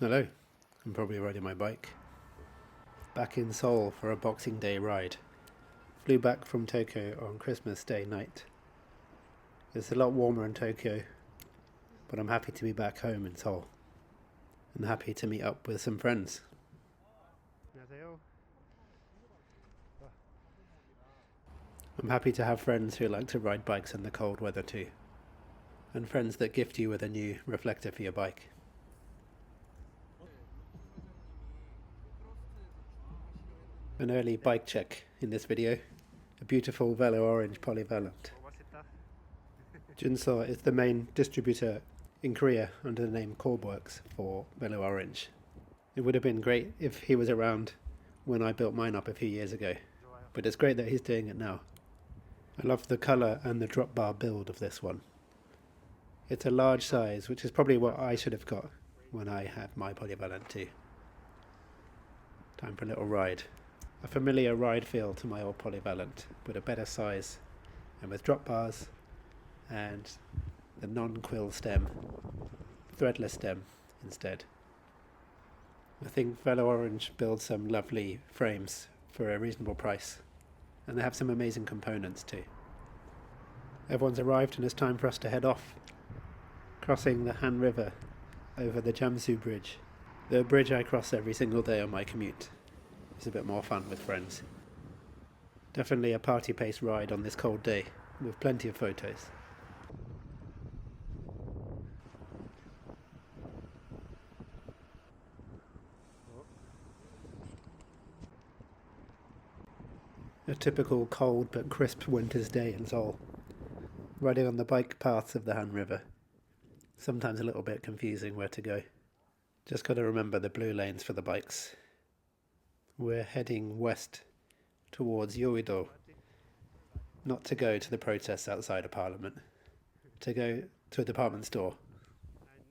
Hello, I'm probably riding my bike. Back in Seoul for a Boxing Day ride. Flew back from Tokyo on Christmas Day night. It's a lot warmer in Tokyo, but I'm happy to be back home in Seoul. And happy to meet up with some friends. I'm happy to have friends who like to ride bikes in the cold weather too. And friends that gift you with a new reflector for your bike. An early bike check in this video. A beautiful Velo Orange polyvalent. Junso is the main distributor in Korea under the name Works for Velo Orange. It would have been great if he was around when I built mine up a few years ago, but it's great that he's doing it now. I love the colour and the drop bar build of this one. It's a large size, which is probably what I should have got when I had my polyvalent too. Time for a little ride. A familiar ride feel to my old polyvalent, but a better size and with drop bars and the non-quill stem, threadless stem instead. I think Velo Orange builds some lovely frames for a reasonable price, and they have some amazing components too. Everyone's arrived and it's time for us to head off, crossing the Han River over the Jamsu Bridge, the bridge I cross every single day on my commute. It's a bit more fun with friends. Definitely a party pace ride on this cold day, with plenty of photos. A typical cold but crisp winter's day in Seoul. Riding on the bike paths of the Han River. Sometimes a little bit confusing where to go. Just got to remember the blue lanes for the bikes. We're heading west towards Yeouido. Not to go to the protests outside of Parliament. To go to a department store.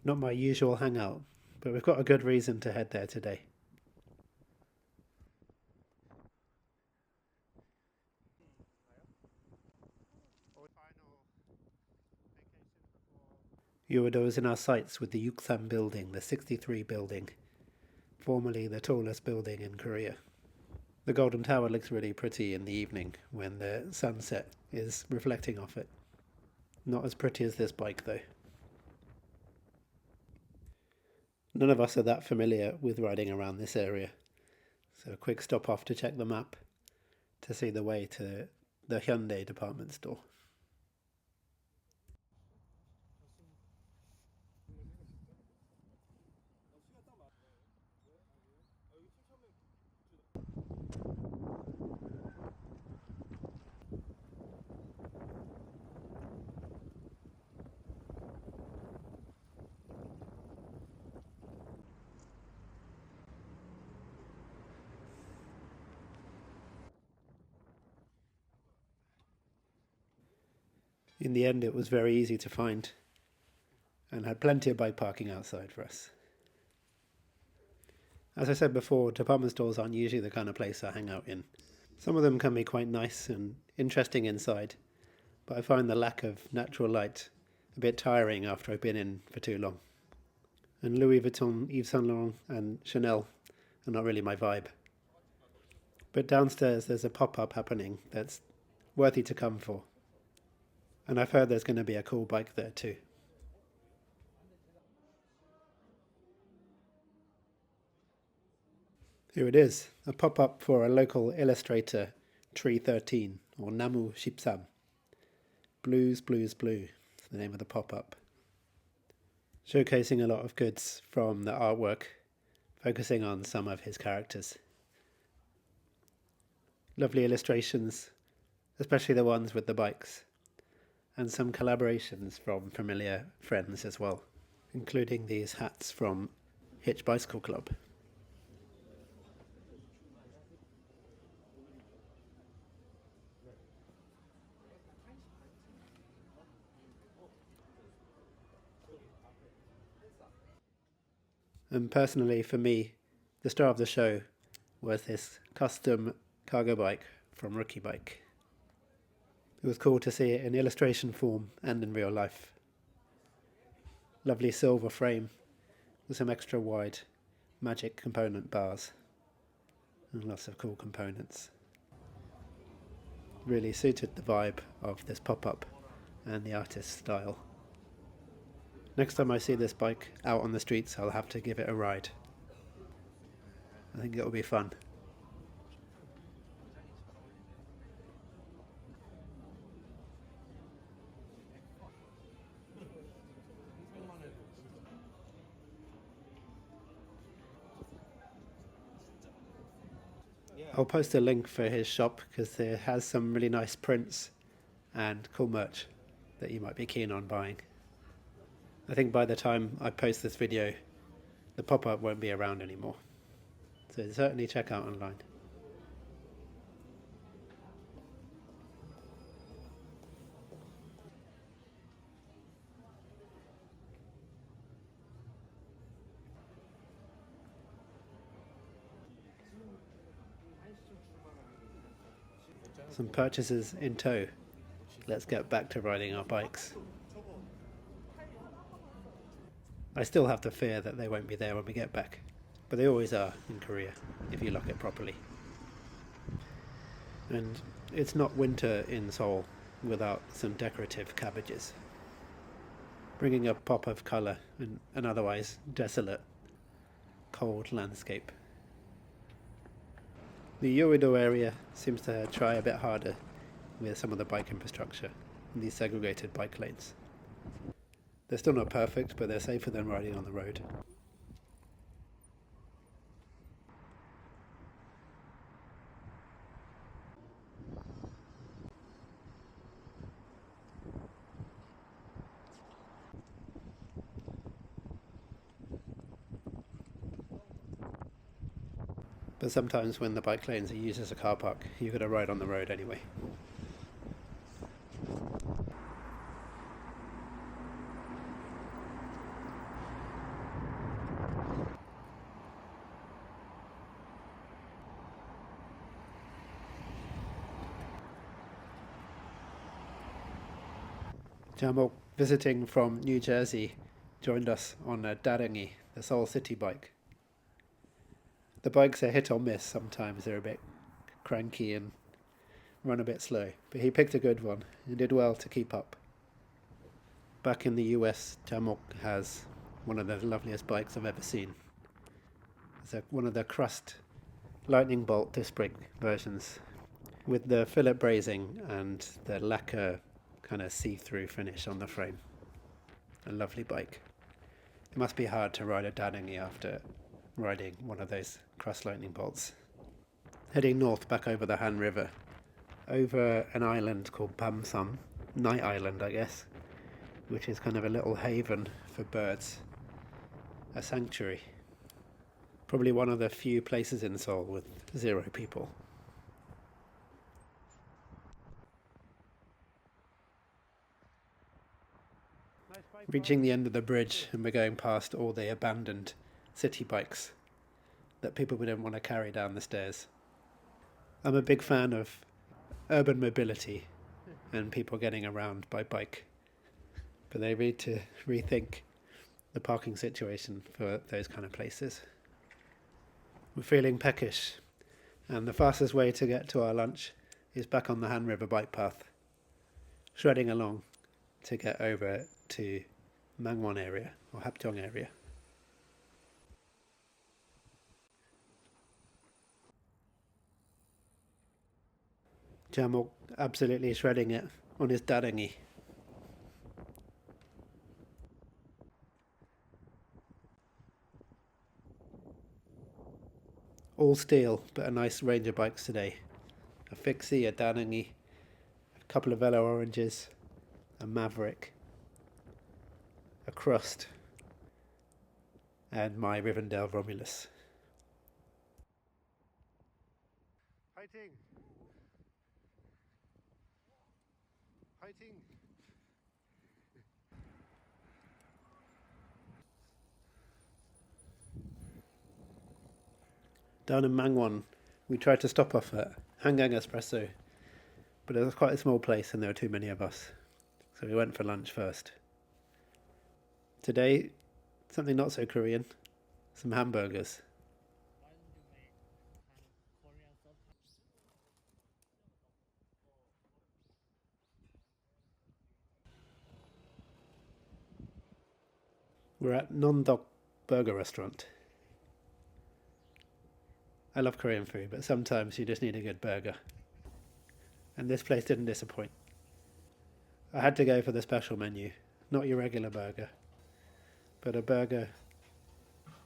Not my usual hangout, but we've got a good reason to head there today. Yeouido is in our sights with the Yuksam building, the 63 building, formerly the tallest building in Korea. The Golden Tower looks really pretty in the evening when the sunset is reflecting off it. Not as pretty as this bike though. None of us are that familiar with riding around this area, so a quick stop off to check the map to see the way to the Hyundai department store. In the end, it was very easy to find and had plenty of bike parking outside for us. As I said before, department stores aren't usually the kind of place I hang out in. Some of them can be quite nice and interesting inside, but I find the lack of natural light a bit tiring after I've been in for too long. And Louis Vuitton, Yves Saint Laurent and Chanel are not really my vibe. But downstairs there's a pop-up happening that's worthy to come for. And I've heard there's going to be a cool bike there too. Here it is, a pop-up for a local illustrator, Tree 13, or Namu Shipsam. Blues, Blues, Blue is the name of the pop-up. Showcasing a lot of goods from the artwork, focusing on some of his characters. Lovely illustrations, especially the ones with the bikes. And some collaborations from familiar friends as well, including these hats from Hitch Bicycle Club. And personally, for me, the star of the show was this custom cargo bike from Rookie Bike. It was cool to see it in illustration form and in real life. Lovely silver frame with some extra wide magic component bars and lots of cool components. Really suited the vibe of this pop-up and the artist's style. Next time I see this bike out on the streets, I'll have to give it a ride. I think it'll be fun. I'll post a link for his shop because it has some really nice prints and cool merch that you might be keen on buying. I think by the time I post this video, the pop-up won't be around anymore. So certainly check out online. Some purchases in tow. Let's get back to riding our bikes. I still have the fear that they won't be there when we get back, but they always are in Korea if you lock it properly. And it's not winter in Seoul without some decorative cabbages, bringing a pop of colour in an otherwise desolate, cold landscape. The Yeouido area seems to try a bit harder with some of the bike infrastructure and these segregated bike lanes. They're still not perfect, but they're safer than riding on the road. But sometimes when the bike lanes are used as a car park, you've got to ride on the road anyway. Jamok, visiting from New Jersey, joined us on a Darangi, the Seoul City bike. The bikes are hit or miss sometimes, they're a bit cranky and run a bit slow, but he picked a good one and did well to keep up. Back in the US, Jamok has one of the loveliest bikes I've ever seen. It's one of the crust lightning bolt disc brake versions with the fillet brazing and the lacquer kind of see-through finish on the frame. A lovely bike. It must be hard to ride a Darangi after riding one of those crust lightning bolts. Heading north back over the Han River, over an island called Bamsam, Night Island I guess, which is kind of a little haven for birds, a sanctuary. Probably one of the few places in Seoul with 0 people. Reaching the end of the bridge and we're going past all the abandoned city bikes that people wouldn't want to carry down the stairs. I'm a big fan of urban mobility and people getting around by bike, but they need to rethink the parking situation for those kind of places. We're feeling peckish, and the fastest way to get to our lunch is back on the Han River bike path, shredding along to get over to Mangwon area or Hapjeong area. Jamok absolutely shredding it on his Darangi. All steel, but a nice range of bikes today. A Fixie, a Darangi, a couple of Velo Oranges, a Maverick, a Crust, and my Rivendell Romulus. Fighting! Fighting! Down in Mangwon, we tried to stop off at Hangang Espresso, but it was quite a small place and there were too many of us, so we went for lunch first. Today, something not so Korean, some hamburgers. We're at Neondeok Burger Restaurant. I love Korean food, but sometimes you just need a good burger. And this place didn't disappoint. I had to go for the special menu, not your regular burger, but a burger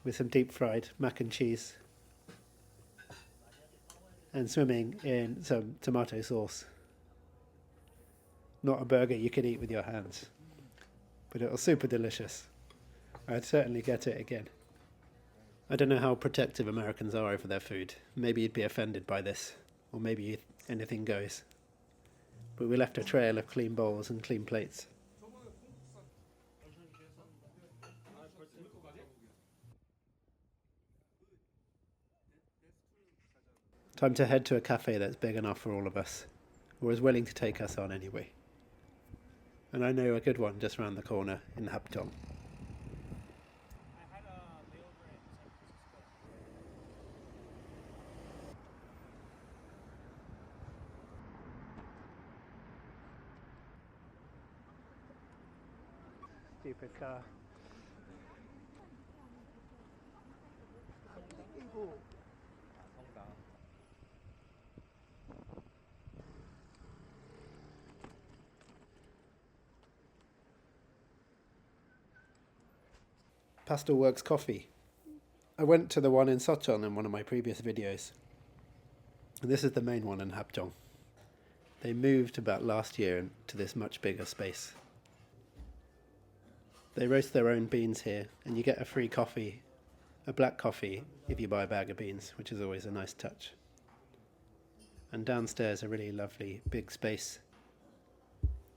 with some deep fried mac and cheese and swimming in some tomato sauce. Not a burger you could eat with your hands, but it was super delicious. I'd certainly get it again. I don't know how protective Americans are over their food. Maybe you'd be offended by this, or maybe anything goes. But we left a trail of clean bowls and clean plates. Time to head to a cafe that's big enough for all of us, or is willing to take us on anyway. And I know a good one just round the corner in Hapjeong. Stupid car. Pastel Works Coffee. I went to the one in Socheon in one of my previous videos. And this is the main one in Hapjeong. They moved about last year to this much bigger space. They roast their own beans here, and you get a free coffee, a black coffee, if you buy a bag of beans, which is always a nice touch. And downstairs a really lovely big space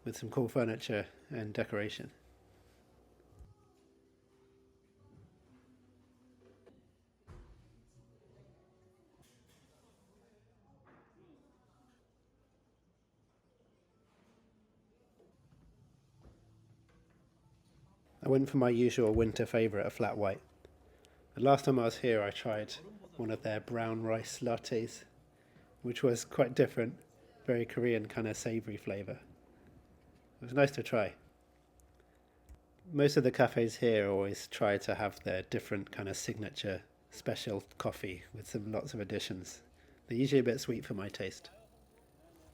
with some cool furniture and decoration. I went for my usual winter favourite, a flat white. The last time I was here I tried one of their brown rice lattes, which was quite different, very Korean kind of savoury flavour. It was nice to try. Most of the cafes here always try to have their different kind of signature special coffee with some lots of additions. They're usually a bit sweet for my taste,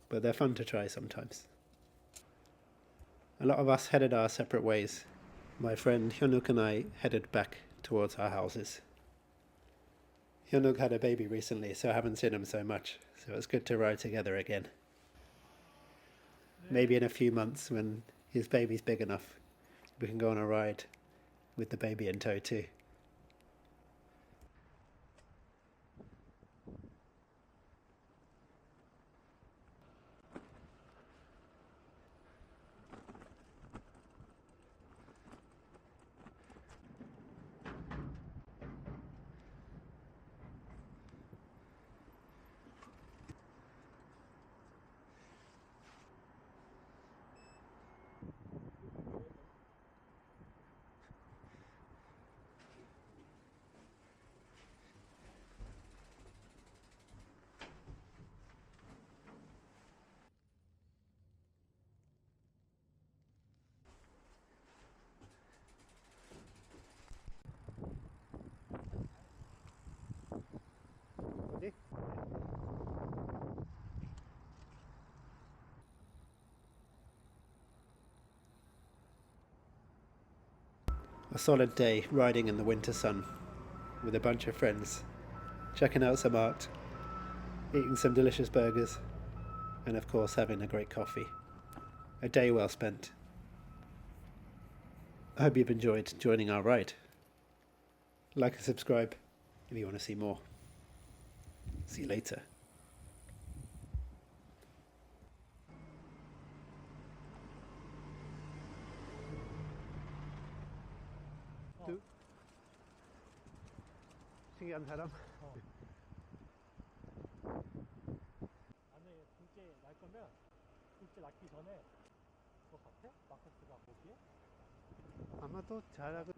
but they're fun to try sometimes. A lot of us headed our separate ways. My friend Hyunuk and I headed back towards our houses. Hyunuk had a baby recently, so I haven't seen him so much, so it's good to ride together again. Maybe in a few months when his baby's big enough, we can go on a ride with the baby in tow too. A solid day riding in the winter sun with a bunch of friends, checking out some art, eating some delicious burgers, and of course having a great coffee. A day well spent. I hope you've enjoyed joining our ride. Like and subscribe if you want to see more. See you later. 신기한 사람? 안에 둘째 날 거면 둘째 낳기 전에 그거 같아? 마커스가 보기에? 아마도 잘하고